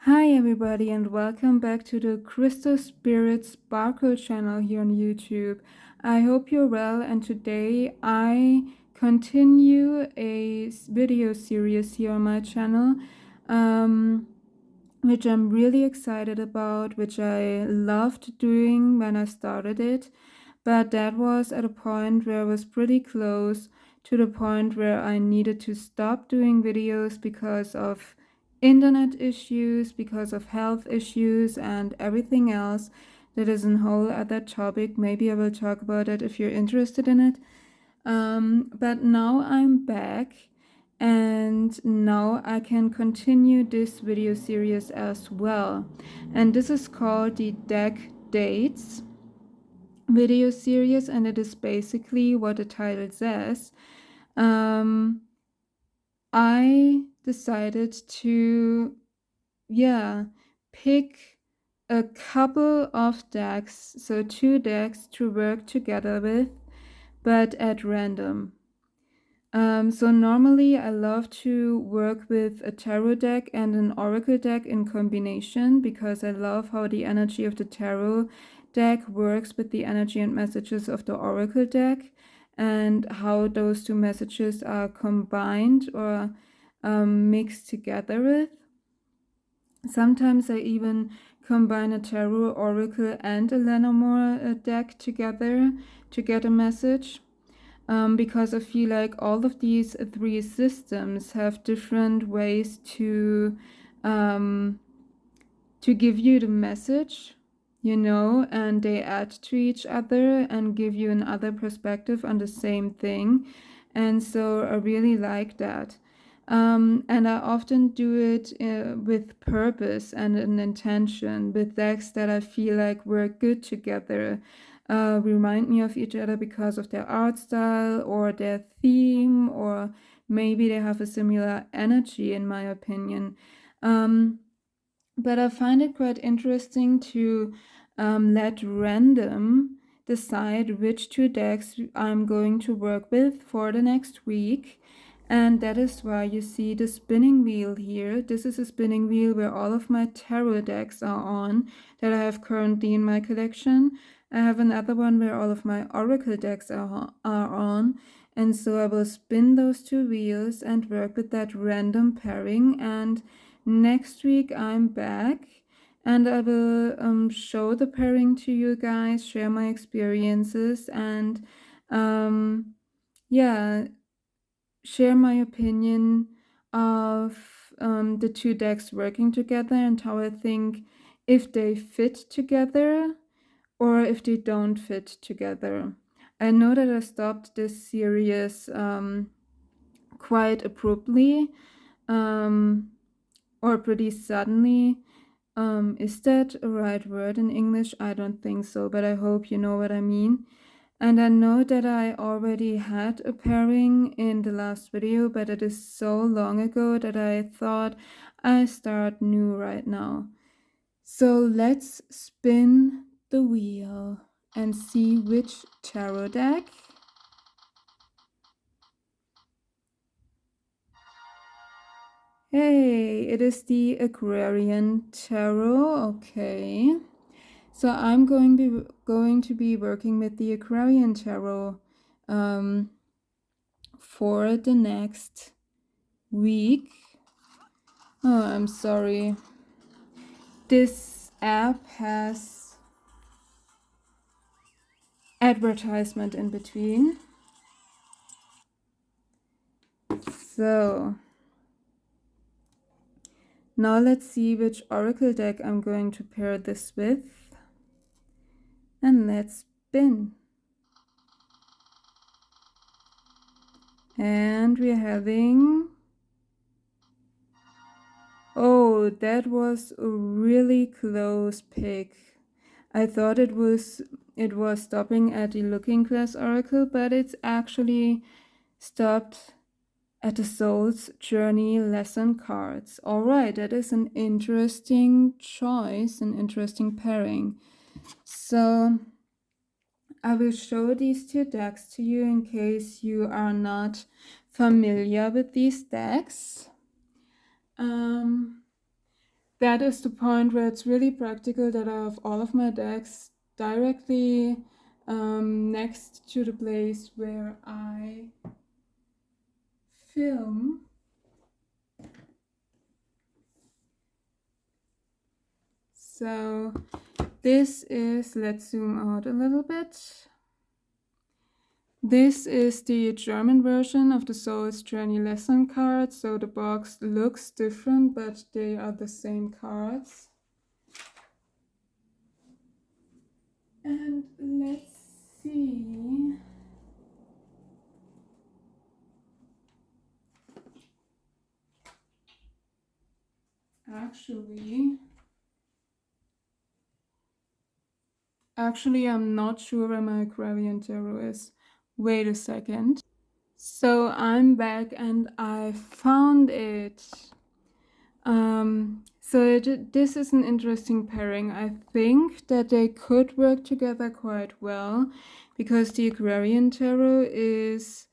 Hi everybody and welcome back to the Crystal Spirit Sparkle channel here on YouTube. I hope you're well, and today I continue a video series here on my channel which I'm really excited about, which I loved doing when I started it, but that was at a point where I was pretty close to the point where I needed to stop doing videos because of internet issues, because of health issues, and everything else. That is a whole other topic. Maybe I will talk about it if you're interested in it. But now I'm back, and now I can continue this video series as well. And this is called the Deck Dates video series, and it is basically what the title says. I decided to, pick a couple of decks, so 2 decks to work together with, but at random. So normally I love to work with a tarot deck and an oracle deck in combination because I love how the energy of the tarot deck works with the energy and messages of the oracle deck, and how those two messages are combined or mixed together with. Sometimes I even combine a tarot, oracle, and a Lenormand deck together to get a message. Because I feel like all of these 3 systems have different ways to give you the message, and they add to each other and give you another perspective on the same thing. And so I really like that. And I often do it with purpose and an intention, with decks that I feel like work good together, remind me of each other because of their art style or their theme, or maybe they have a similar energy, in my opinion. But I find it quite interesting to let random decide which 2 decks I'm going to work with for the next week. And that is why you see the spinning wheel here. This is a spinning wheel where all of my tarot decks are on that I have currently in my collection. I have another one where all of my oracle decks are on. And so I will spin those 2 wheels and work with that random pairing. And next week I'm back and I will show the pairing to you guys, share my experiences, and share my opinion of the 2 decks working together and how I think if they fit together or if they don't fit together. I know that I stopped this series quite abruptly or pretty suddenly. Is that a right word in English? I don't think so, but I hope you know what I mean. And I know that I already had a pairing in the last video, but it is so long ago that I thought I start new right now. So let's spin the wheel and see which tarot deck. Hey, it is the Agrarian Tarot. Okay. So I'm going to be working with the Agrarian Tarot for the next week. Oh, I'm sorry. This app has advertisement in between. So now let's see which oracle deck I'm going to pair this with. And let's spin. And we're having... Oh, that was a really close pick. I thought it was stopping at the Looking Glass Oracle, but it's actually stopped at the Soul's Journey lesson cards. All right, that is an interesting choice, an interesting pairing. So I will show these 2 decks to you in case you are not familiar with these decks. that is the point where it's really practical that I have all of my decks directly next to the place where I film. So this is, let's zoom out a little bit. This is the German version of the Soul's Journey lesson cards. So the box looks different, but they are the same cards. And let's see. Actually, I'm not sure where my Agrarian Tarot is. Wait a second. So I'm back and I found it. This is an interesting pairing. I think that they could work together quite well because the Agrarian Tarot is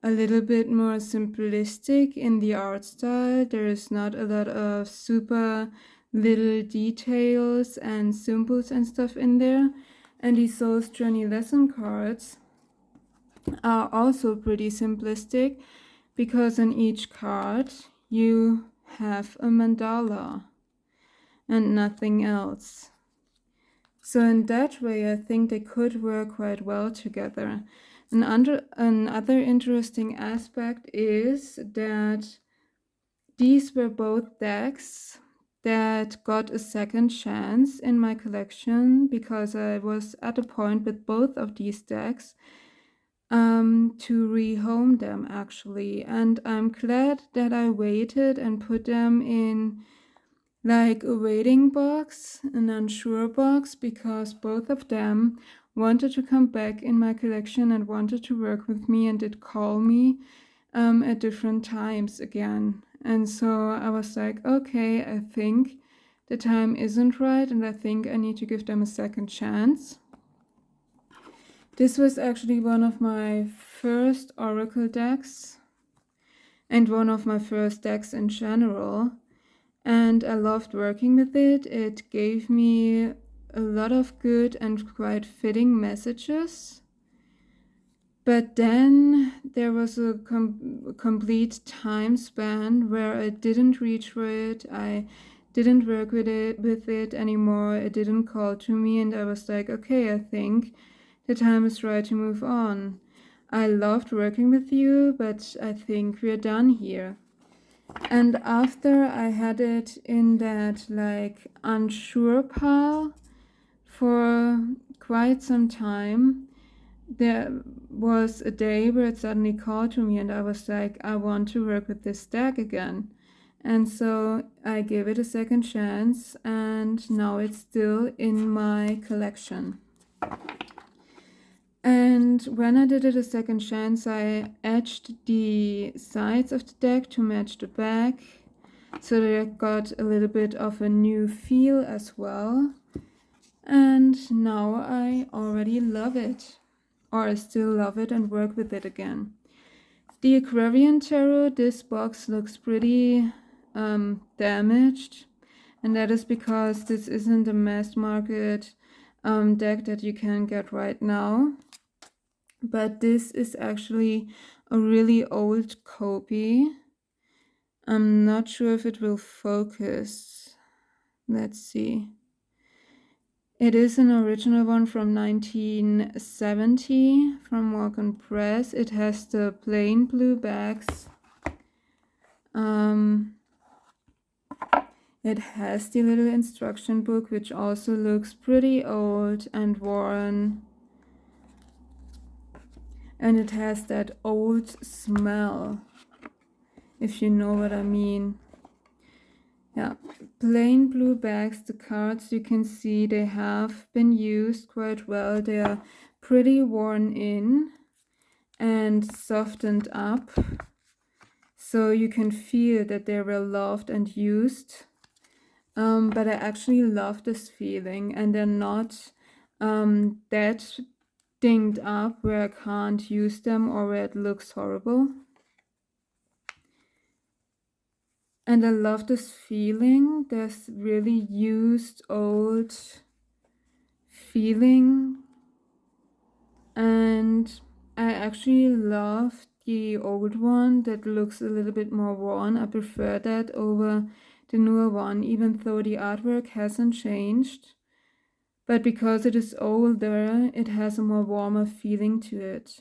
a little bit more simplistic in the art style. There is not a lot of super little details and symbols and stuff in there. And the Soul's Journey lesson cards are also pretty simplistic because on each card you have a mandala and nothing else. So in that way, I think they could work quite well together. Another interesting aspect is that these were both decks that got a second chance in my collection because I was at a point with both of these decks to rehome them actually. And I'm glad that I waited and put them in like a waiting box, an unsure box, because both of them wanted to come back in my collection and wanted to work with me and did call me at different times again. And so I was like, okay, I think the time isn't right and I think I need to give them a second chance. This was actually one of my first Oracle decks and one of my first decks in general. And I loved working with it. It gave me a lot of good and quite fitting messages. But then there was a complete time span where I didn't reach for it. I didn't work with it anymore. It didn't call to me, and I was like, okay, I think the time is right to move on. I loved working with you, but I think we're done here. And after I had it in that like unsure pile for quite some time, there was a day where it suddenly called to me and I was like, I want to work with this deck again. And so I gave it a second chance and now it's still in my collection. And when I did it a second chance, I etched the sides of the deck to match the back, so that it got a little bit of a new feel as well. And now I already love it, or I still love it and work with it again. The Agrarian Tarot, this box looks pretty damaged, and that is because this isn't a mass market deck that you can get right now. But this is actually a really old copy. I'm not sure if it will focus. Let's see. It is an original one from 1970 from Morgan Press. It has the plain blue backs. It has the little instruction book, which also looks pretty old and worn. And it has that old smell, if you know what I mean. Yeah, plain blue backs. The cards you can see they have been used quite well. They are pretty worn in and softened up. So you can feel that they were loved and used. But I actually love this feeling and they're not that dinged up where I can't use them or where it looks horrible. And I love this feeling, this really used old feeling. And I actually love the old one that looks a little bit more worn. I prefer that over the newer one, even though the artwork hasn't changed. But because it is older, it has a more warmer feeling to it.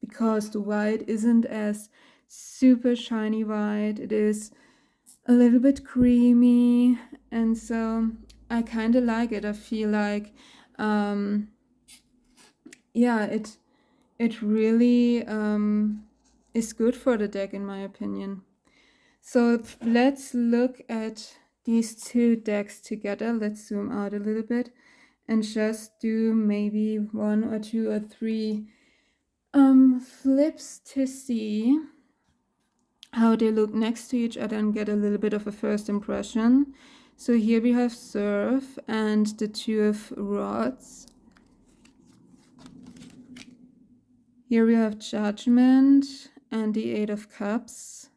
Because the white isn't as super shiny white, it is a little bit creamy, and so I kind of like it. I feel like, yeah, it really is good for the deck in my opinion. So let's look at these two decks together. Let's zoom out a little bit and just do maybe 1 or 2 or 3 flips to see how they look next to each other and get a little bit of a first impression. So here we have Surf and the Two of Rods. Here we have Judgment and the Eight of Cups.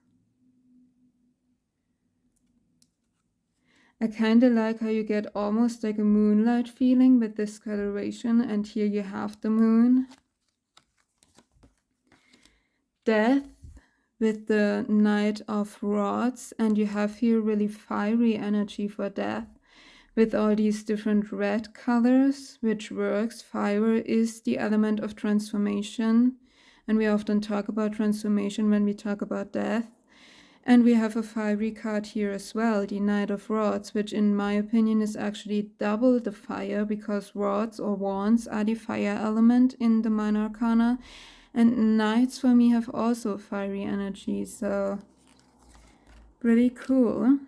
I kind of like how you get almost like a moonlight feeling with this coloration, and here you have the moon. Death with the Knight of Rods, and you have here really fiery energy for Death with all these different red colors, which works. Fire is the element of transformation, and we often talk about transformation when we talk about death. And we have a fiery card here as well, the Knight of Rods, which in my opinion is actually double the fire, because rods or wands are the fire element in the Minor Arcana, and knights for me have also fiery energy, so pretty cool.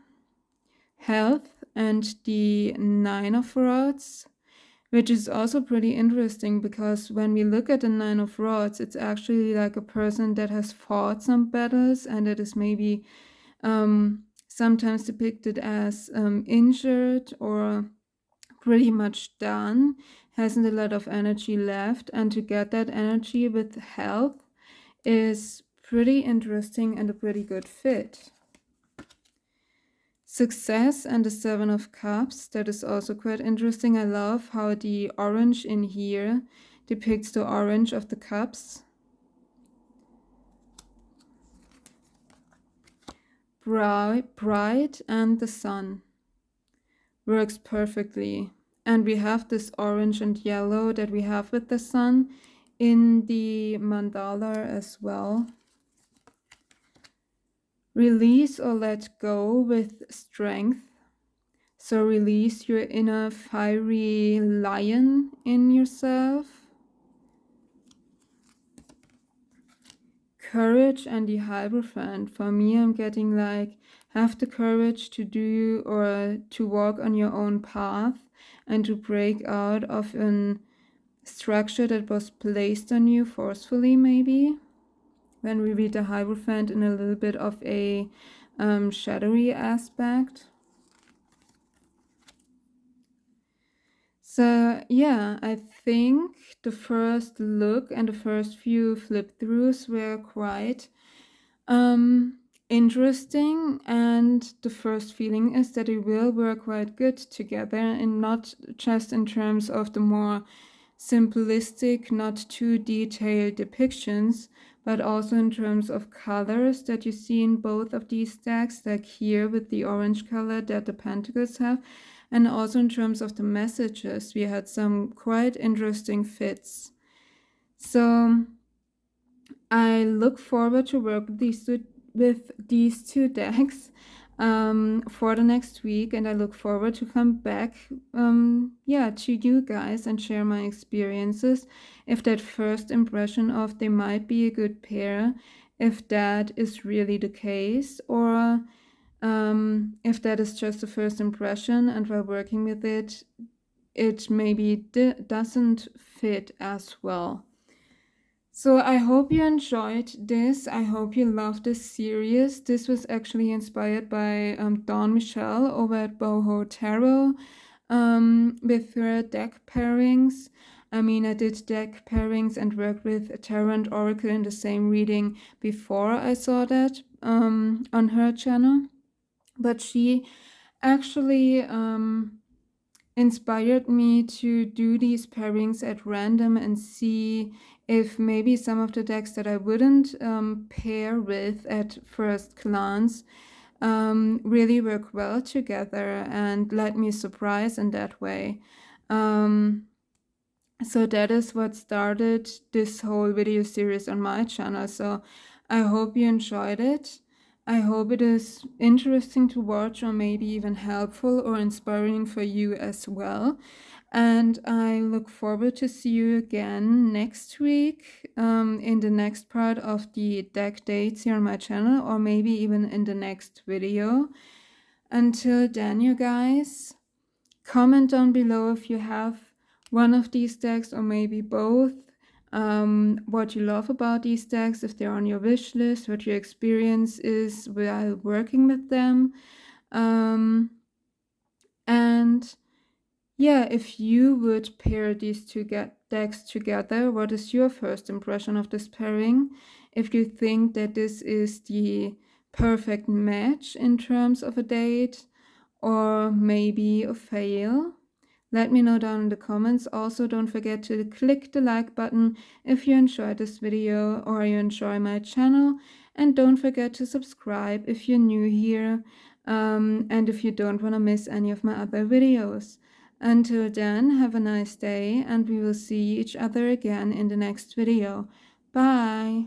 Health and the Nine of Rods, which is also pretty interesting, because when we look at the Nine of Rods, it's actually like a person that has fought some battles, and it is maybe sometimes depicted as injured or pretty much done, hasn't a lot of energy left, and to get that energy with health is pretty interesting and a pretty good fit. Success and the Seven of Cups, that is also quite interesting. I love how the orange in here depicts the orange of the cups. Bright and the sun works perfectly. And we have this orange and yellow that we have with the sun in the mandala as well. Release or let go with strength. So release your inner fiery lion in yourself. Courage and the Hierophant. For me, I'm getting like, have the courage to do or to walk on your own path and to break out of a structure that was placed on you forcefully, maybe. When we read the Hierophant in a little bit of a shadowy aspect. So yeah, I think the first look and the first few flip throughs were quite interesting, and the first feeling is that it will work quite good together, and not just in terms of the more simplistic, not too detailed depictions, but also in terms of colors that you see in both of these decks, like here with the orange color that the Pentacles have, and also in terms of the messages. We had some quite interesting fits. So I look forward to work with these two decks for the next week, and I look forward to come back to you guys and share my experiences, if that first impression of they might be a good pair, if that is really the case, or if that is just a first impression, and while working with it, it maybe doesn't fit as well. So I hope you enjoyed this. I hope you loved this series. This was actually inspired by Dawn Michelle over at Boho Tarot with her deck pairings. I mean, I did deck pairings and worked with Tarot and Oracle in the same reading before I saw that on her channel. but she actually inspired me to do these pairings at random and see if maybe some of the decks that I wouldn't pair with at first glance really work well together and let me surprise in that way. So that is what started this whole video series on my channel. So I hope you enjoyed it. I hope it is interesting to watch, or maybe even helpful or inspiring for you as well. And I look forward to see you again next week in the next part of the deck dates here on my channel, or maybe even in the next video. Until then, you guys, comment down below if you have one of these decks or maybe both, what you love about these decks, if they're on your wish list, what your experience is while working with them. And yeah, if you would pair these two decks together, what is your first impression of this pairing? If you think that this is the perfect match in terms of a date, or maybe a fail, let me know down in the comments. Also, don't forget to click the like button if you enjoyed this video or you enjoy my channel. And don't forget to subscribe if you're new here, and if you don't want to miss any of my other videos. Until then, have a nice day, and we will see each other again in the next video. Bye!